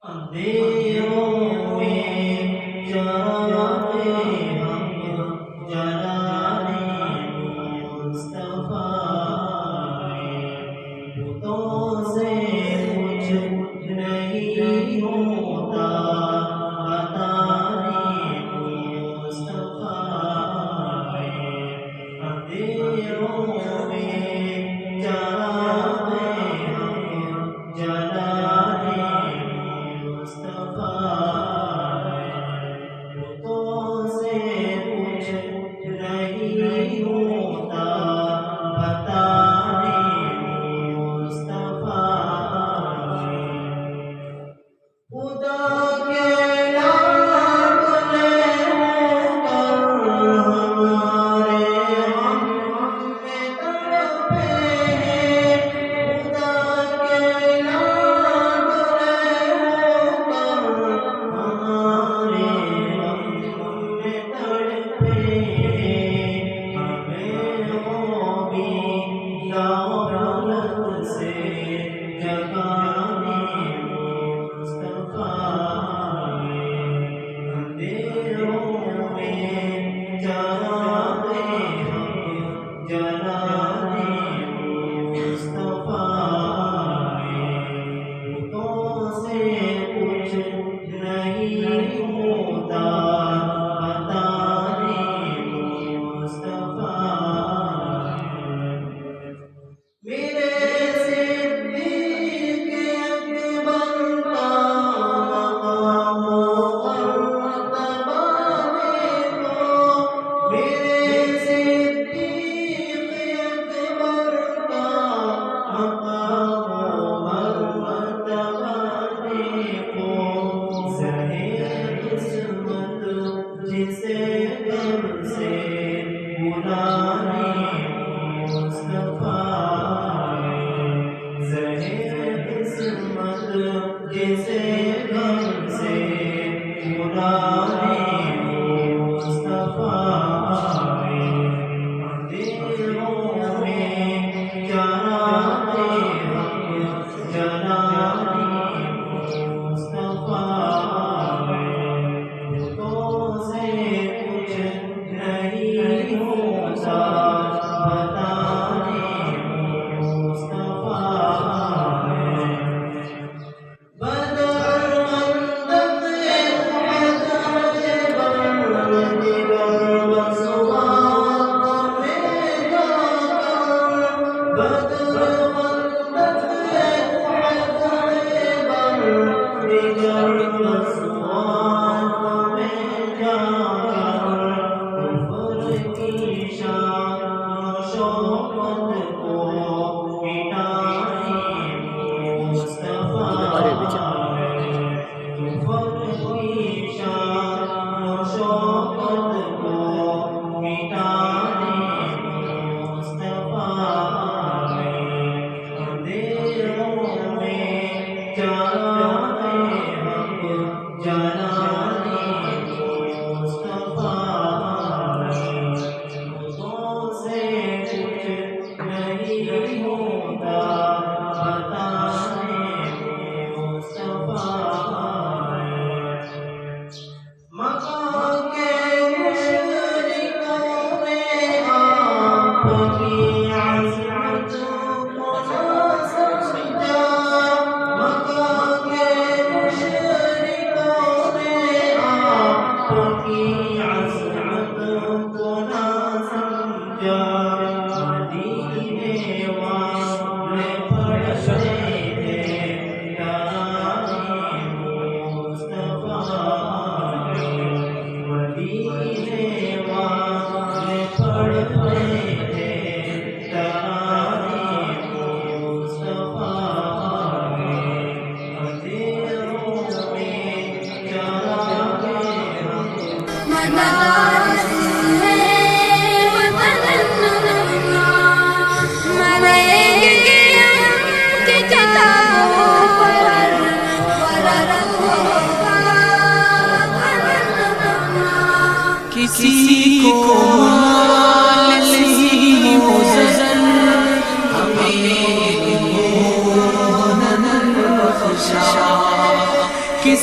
اندھیروں میں چراغ حق جلانے مصطفیٰ بتوں سے کچھ نہیں ہوتا بتانے مصطفیٰ اندھیروں میں چراغ حق جلانے مصطفیٰ بتوں سے کچھ نہیں ہوتا بتانے مصطفیٰ خدا کے لاڈلے ہو کر ہمارے غم میں تڑپے ہیں خدا کے لاڈلے ہو کر ہمارے غم میں تڑپے ہیں ہمیں وہ بھی غفلت سے جگانے اندھیروں میں چراغ حق جلانے مصطفیٰ بتوں سے کچھ نہیں ہوتا بتانے مصطفیٰ میرے جسے غم سے بلانے مصطفیٰ زہر عصمت جسے غم سے بلانے مصطفیٰ اندھیروں میں چراغ حق جلانے مصطفیٰ نہیں ہوتا بتانے مصطفیٰ بدر مندب احد جبر دیگر بسوا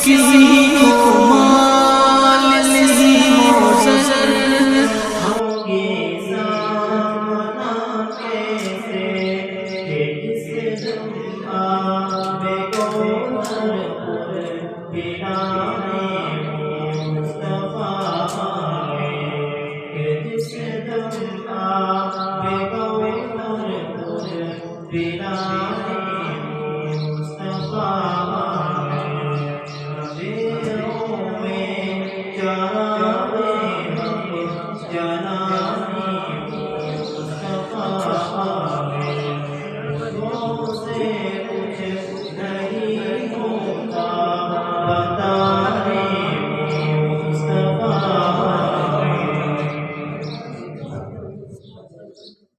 کسی کو مال نہیں ہو زر ہوگی سامنا کیسے کہ جس دم آب کوثر پر پلانے مصطفیٰ آئے، کہ جس دم آب کوثر پر پلانے مصطفیٰ آئے، اندھیروں میں چراغ حق جلا